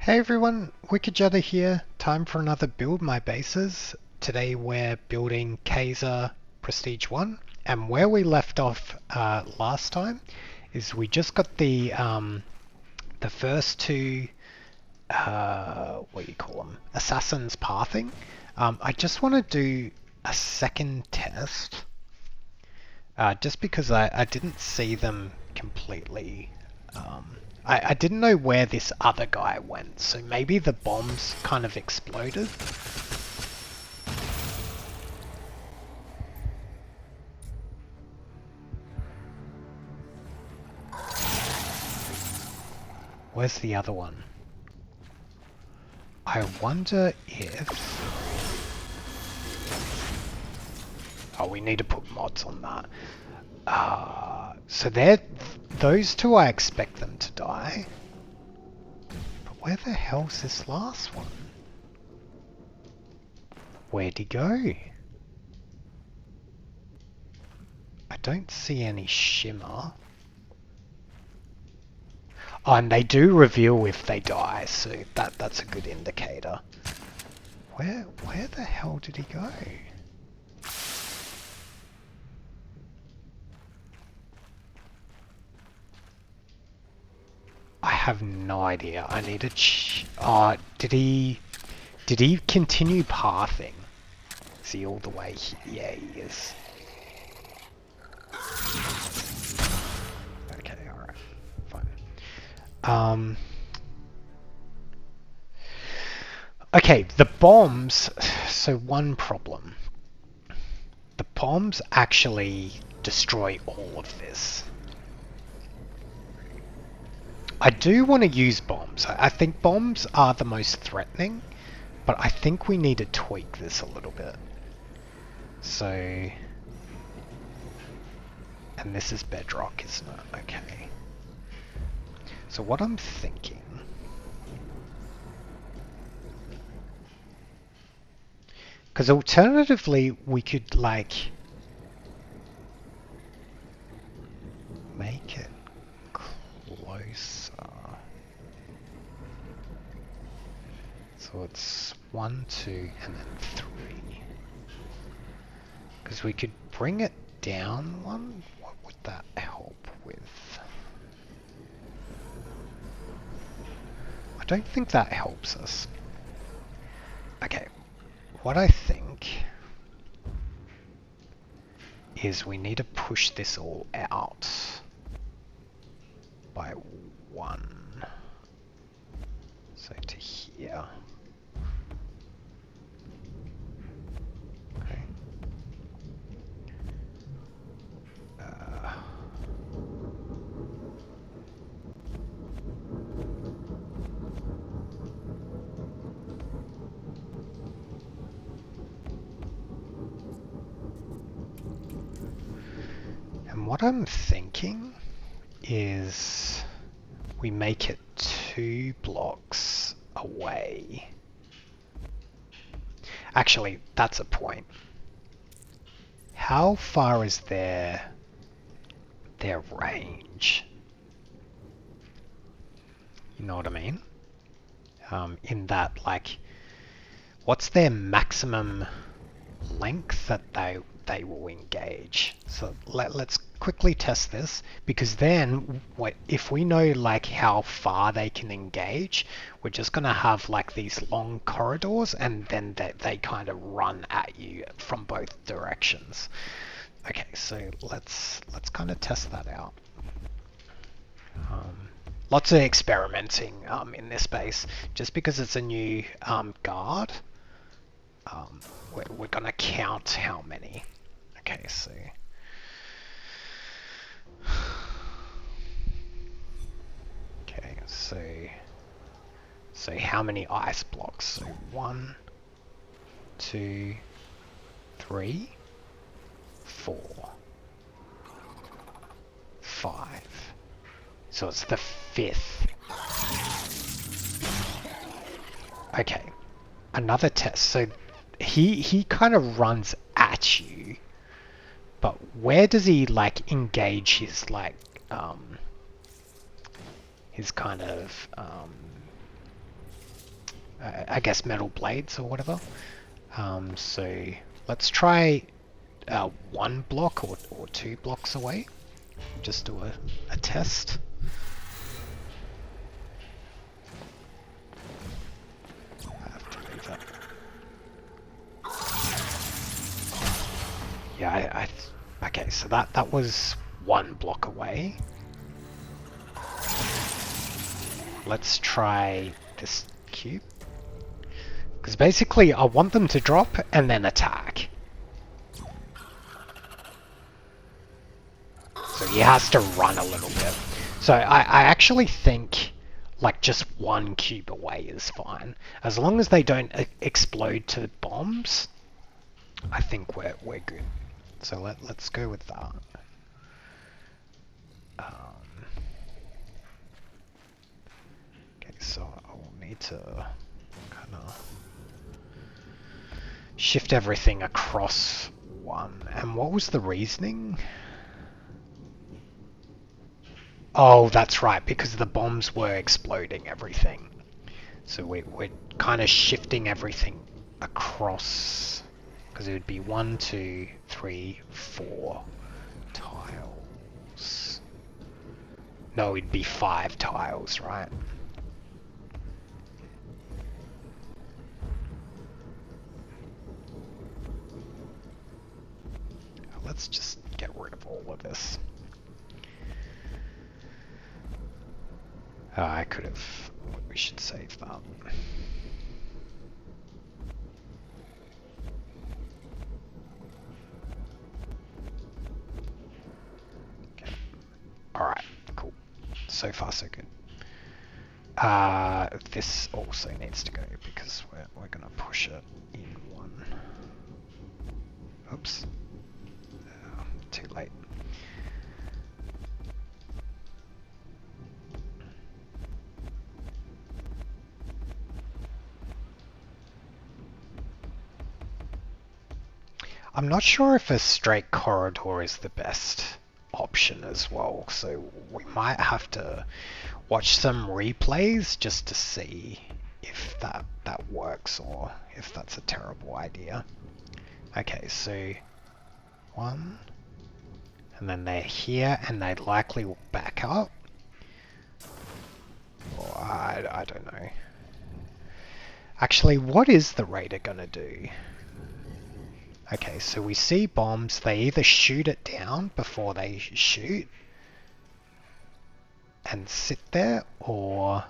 Hey everyone, Wicked Jutto here. Time for another Build My Bases. Today we're building Kaiser Prestige 1, and where we left off last time is we just got the first two, what do you call them, Assassin's Pathing. I just want to do a second test, just because I didn't see them completely. I didn't know where this other guy went, so maybe the bombs kind of exploded. Where's the other one? I wonder if... Oh, we need to put mods on that. So those two, I expect them to die. But where the hell's this last one? Where'd he go? I don't see any shimmer. Oh, and they do reveal if they die, so that's a good indicator. Where the hell did he go? I have no idea. I need to did he continue pathing? Is he all the way here? Yeah, he is. Okay, alright. Fine. Okay, the bombs. So one problem. The bombs actually destroy all of this. I do want to use bombs. I think bombs are the most threatening, but I think we need to tweak this a little bit. So... And this is bedrock, isn't it? Okay. So what I'm thinking... Because alternatively, we could, like... make it closer. So it's 1, 2, and then 3. Because we could bring it down one. What would that help with? I don't think that helps us. Okay, what I think is we need to push this all out by 1. So to here. Okay. And what I'm thinking is we make it 2 blocks away. Actually, that's a point. How far is their range? You know what I mean? In that, like, what's their maximum length that they will engage? So let's quickly test this, because then if we know like how far they can engage, we're just gonna have like these long corridors, and then they kind of run at you from both directions. Okay, so let's kind of test that out. Lots of experimenting in this base, just because it's a new guard. We're gonna count how many. Okay, so okay, so how many ice blocks? So 1, 2, 3, 4, 5. So it's the 5th. Okay, another test. So he kind of runs at you, but where does he like engage his like his kind of I guess metal blades or whatever. So let's try 1 block or 2 blocks away. Just do a test. I have to leave that. Yeah, okay, so that was 1 block away. Let's try this cube. Because basically I want them to drop and then attack. So he has to run a little bit. So I actually think like just 1 cube away is fine. As long as they don't explode to bombs, I think we're good. So let's go with that. Okay, so I'll need to kind of shift everything across 1. And what was the reasoning? Oh, that's right, because the bombs were exploding everything. So we're kind of shifting everything across, because it would be 1, 2, 3, 4 tiles. No, it'd be 5 tiles, right? Let's just get rid of all of this. I could have... We should save that. Okay. Alright, cool. So far so good. This also needs to go because we're gonna push it in 1. Oops. Too late. I'm not sure if a straight corridor is the best option as well, so we might have to watch some replays just to see if that works or if that's a terrible idea. Okay, so 1, and then they're here and they likely will back up. Or I don't know. Actually, what is the raider gonna do? Okay, so we see bombs, they either shoot it down before they shoot and sit there, or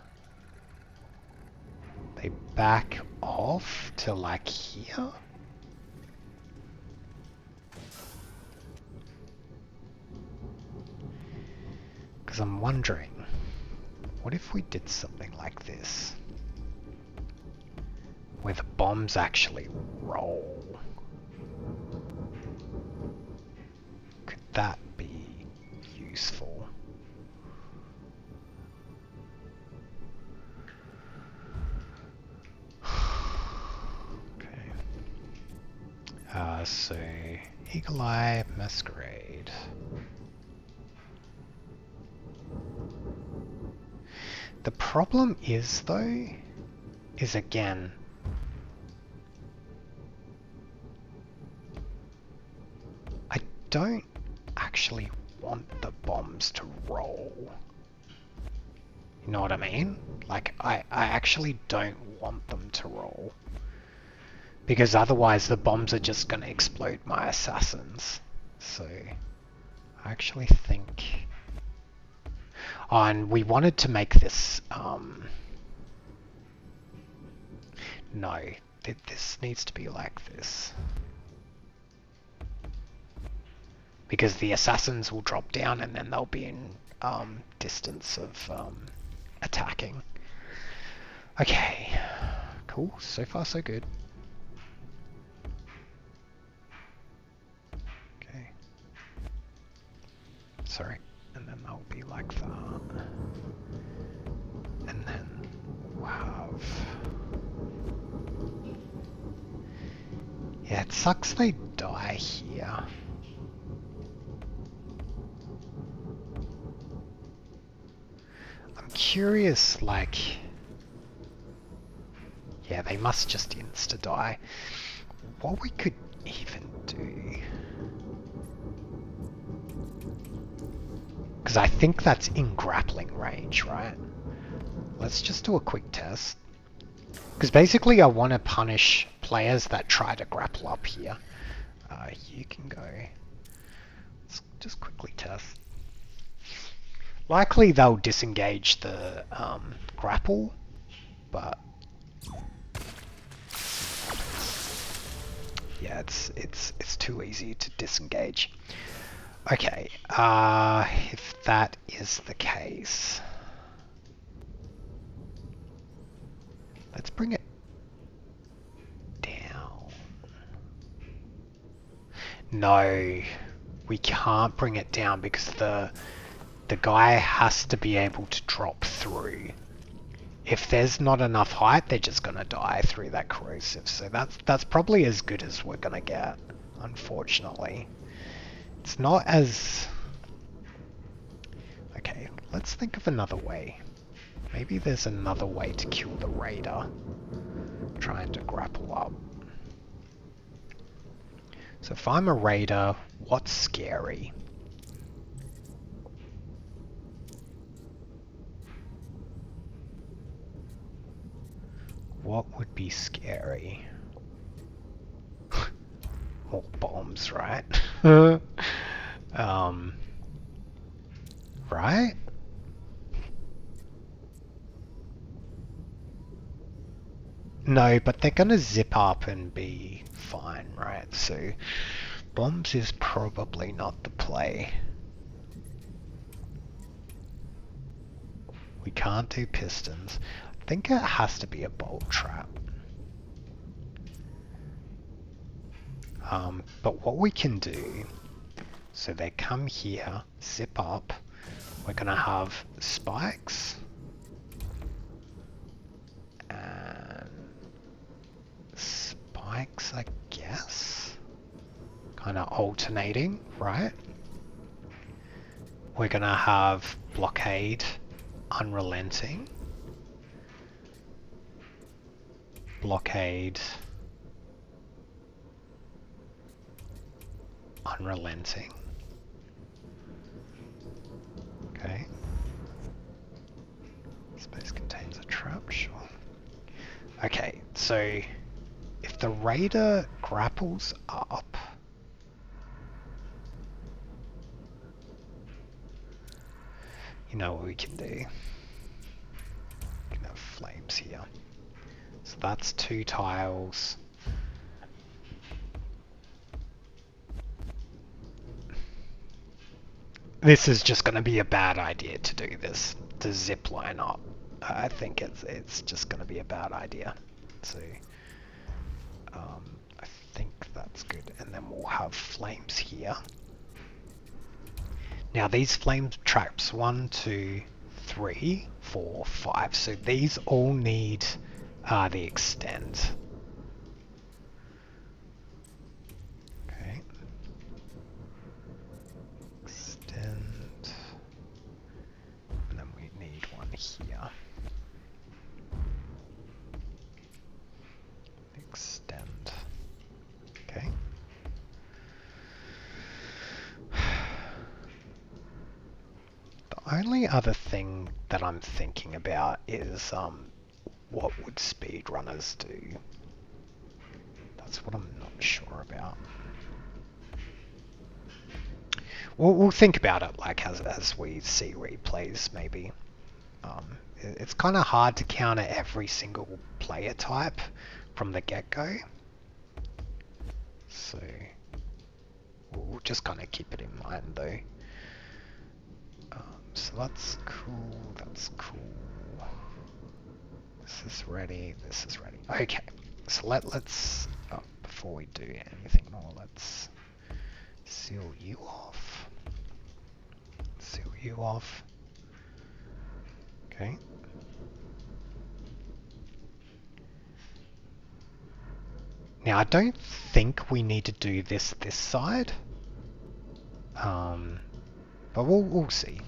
they back off to like here. Because I'm wondering, what if we did something like this? Where the bombs actually roll? Could that be useful? Okay. So Eagle Eye Masquerade. The problem is though, is again, I don't actually want the bombs to roll. You know what I mean? Like, I actually don't want them to roll. Because otherwise the bombs are just gonna explode my assassins. So, I actually think... Oh, and we wanted to make this, no, this needs to be like this. Because the assassins will drop down and then they'll be in distance of attacking. Okay, cool, so far so good. Okay. Sorry, and then they'll be like that. And then we'll have... Yeah, it sucks they die here. I'm curious, like... they must just insta-die. What we could even do... Because I think that's in grappling range, right? Let's just do a quick test. Because basically I want to punish players that try to grapple up here. You can go... Let's just quickly test. Likely they'll disengage the grapple, but... Yeah, it's too easy to disengage. Okay, if that is the case, let's bring it down. No, we can't bring it down because the guy has to be able to drop through. If there's not enough height, they're just gonna die through that corrosive. So that's probably as good as we're gonna get, unfortunately. It's not as... Okay, let's think of another way. Maybe there's another way to kill the raider trying to grapple up. So if I'm a raider, what's scary? What would be scary? More bombs, right? Right? No, but they're gonna zip up and be fine, right? So bombs is probably not the play. We can't do pistons. I think it has to be a bolt trap. But what we can do, so they come here, zip up, we're gonna have spikes, and spikes, I guess, kind of alternating, right? We're gonna have blockade, unrelenting, blockade, unrelenting. Okay. Space contains a trap, sure. Okay, so if the raider grapples up, you know what we can do? We can have flames here. So that's 2 tiles. This is just going to be a bad idea to do this, to zip line up. I think it's just going to be a bad idea. So I think that's good, and then we'll have flames here. Now these flame traps, 1, 2, 3, 4, 5. So these all need the extend. Okay. Extend. And then we need one here. Extend. Okay. The only other thing that I'm thinking about is what would speedrunners do? That's what I'm not sure about. We'll think about it like as we see replays maybe. It's kind of hard to counter every single player type from the get-go. So we'll just kind of keep it in mind though. So that's cool, that's cool. This is ready, this is ready. Okay, so let's before we do anything more, let's seal you off. Seal you off. Okay. Now I don't think we need to do this side. But we'll see.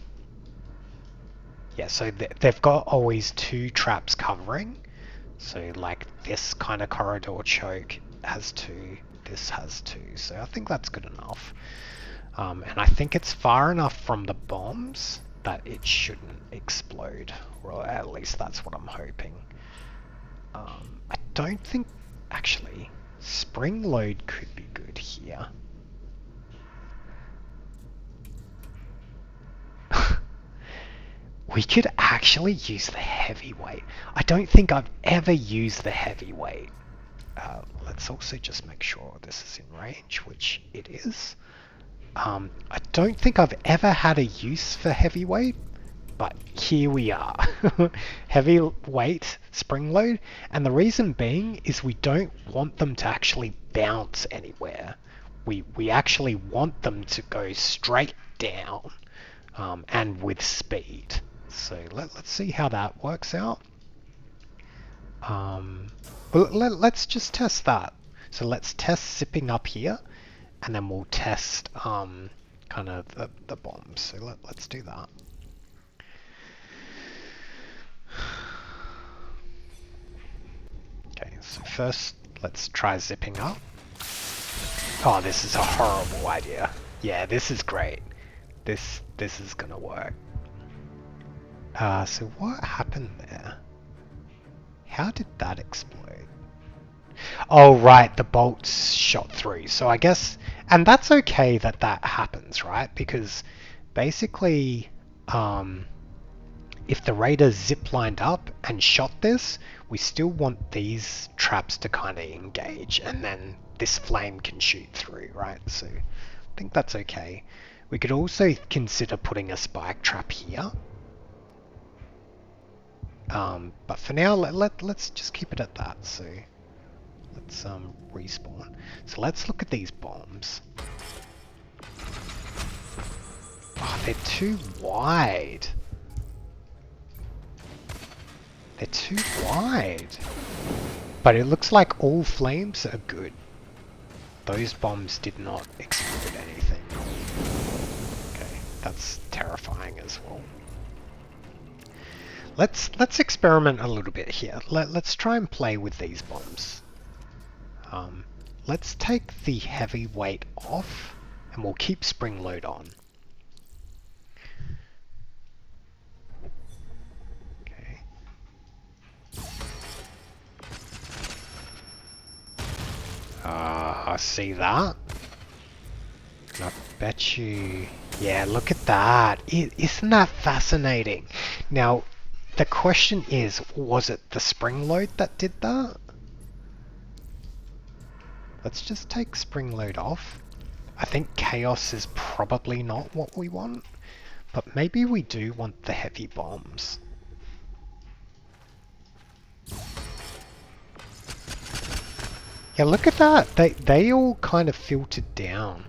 Yeah, so they've got always 2 traps covering. So like this kind of corridor choke has 2, this has 2, so I think that's good enough. And I think it's far enough from the bombs that it shouldn't explode, or at least that's what I'm hoping. I don't think, actually, spring load could be good here. We could actually use the heavyweight. I don't think I've ever used the heavyweight. Let's also just make sure this is in range, which it is. I don't think I've ever had a use for heavyweight, but here we are. Heavyweight spring load, and the reason being is we don't want them to actually bounce anywhere. We actually want them to go straight down, and with speed. So let's see how that works out. Well, let's just test that. So let's test zipping up here, and then we'll test kind of the bombs. So let's do that. Okay, so first let's try zipping up. Oh, this is a horrible idea. Yeah, this is great. This is gonna work. So what happened there? How did that explode? Oh, right, the bolts shot through. So I guess, and that's okay that that happens, right? Because basically, if the Raider ziplined up and shot this, we still want these traps to kind of engage, and then this flame can shoot through, right? So I think that's okay. We could also consider putting a spike trap here. But for now, let's just keep it at that. So let's respawn. So let's look at these bombs. Oh, they're too wide. They're too wide. But it looks like all flames are good. Those bombs did not explode anything. Okay, that's terrifying as well. Let's experiment a little bit here. Let's try and play with these bombs. Let's take the heavy weight off, and we'll keep spring load on. Okay. I see that. I bet you... Yeah, look at that. Isn't that fascinating? Now, the question is, was it the spring load that did that? Let's just take spring load off. I think chaos is probably not what we want, but maybe we do want the heavy bombs. Yeah, look at that. They all kind of filtered down.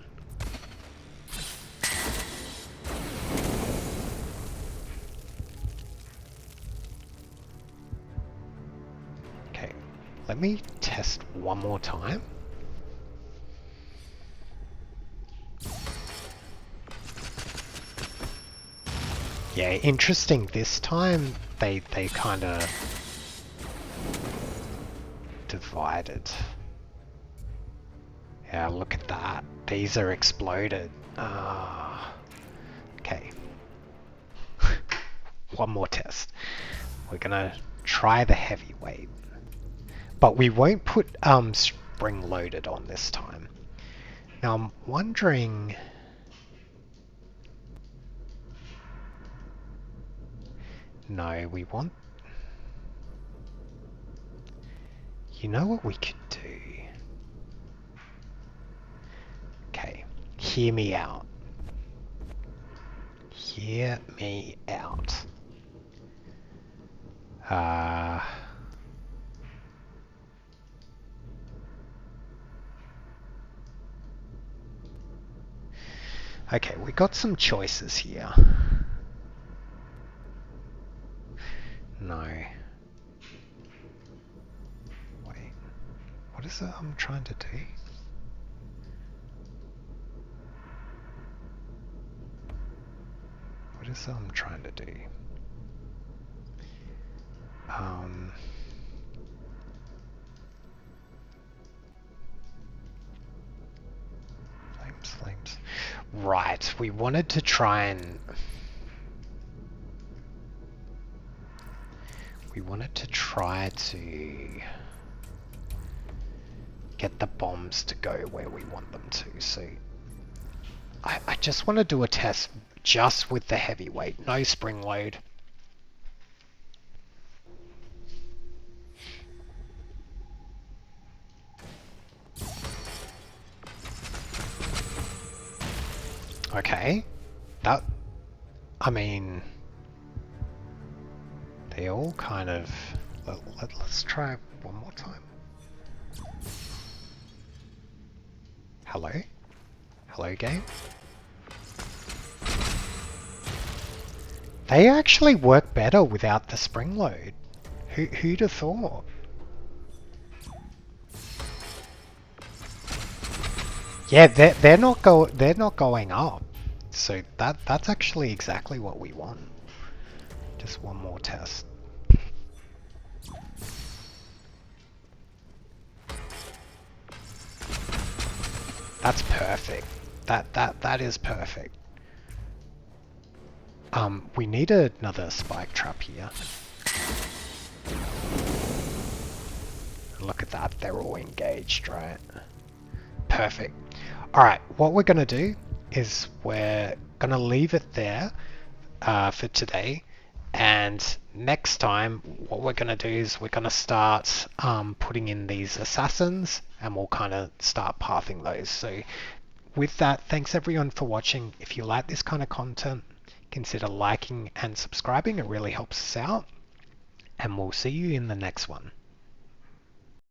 Okay, let me test one more time. Yeah, interesting. This time they kind of divided. Yeah, look at that. These are exploded. Okay. One more test. We're gonna try the heavyweight, but we won't put spring loaded on this time. Now I'm wondering. No, we want... You know what we could do? Okay, hear me out. Hear me out. Okay, we got some choices here. No. Wait. What is it I'm trying to do? What is it I'm trying to do? Right, we wanted to try and... We wanted to try to get the bombs to go where we want them to, so... I just want to do a test just with the heavyweight, no spring load. Okay, that... I mean... They all kind of... Let's try one more time. Hello? Hello, game? They actually work better without the spring load. Who'd have thought? Yeah, they're not going up. So that's actually exactly what we want. Just one more test. That's perfect. That is perfect. We need another spike trap here. Look at that, they're all engaged, right? Perfect. Alright, what we're gonna do is we're gonna leave it there for today, and next time what we're gonna do is we're gonna start putting in these assassins, and we'll kind of start pathing those. So with that, thanks everyone for watching. If you like this kind of content, consider liking and subscribing. It really helps us out, and we'll see you in the next one.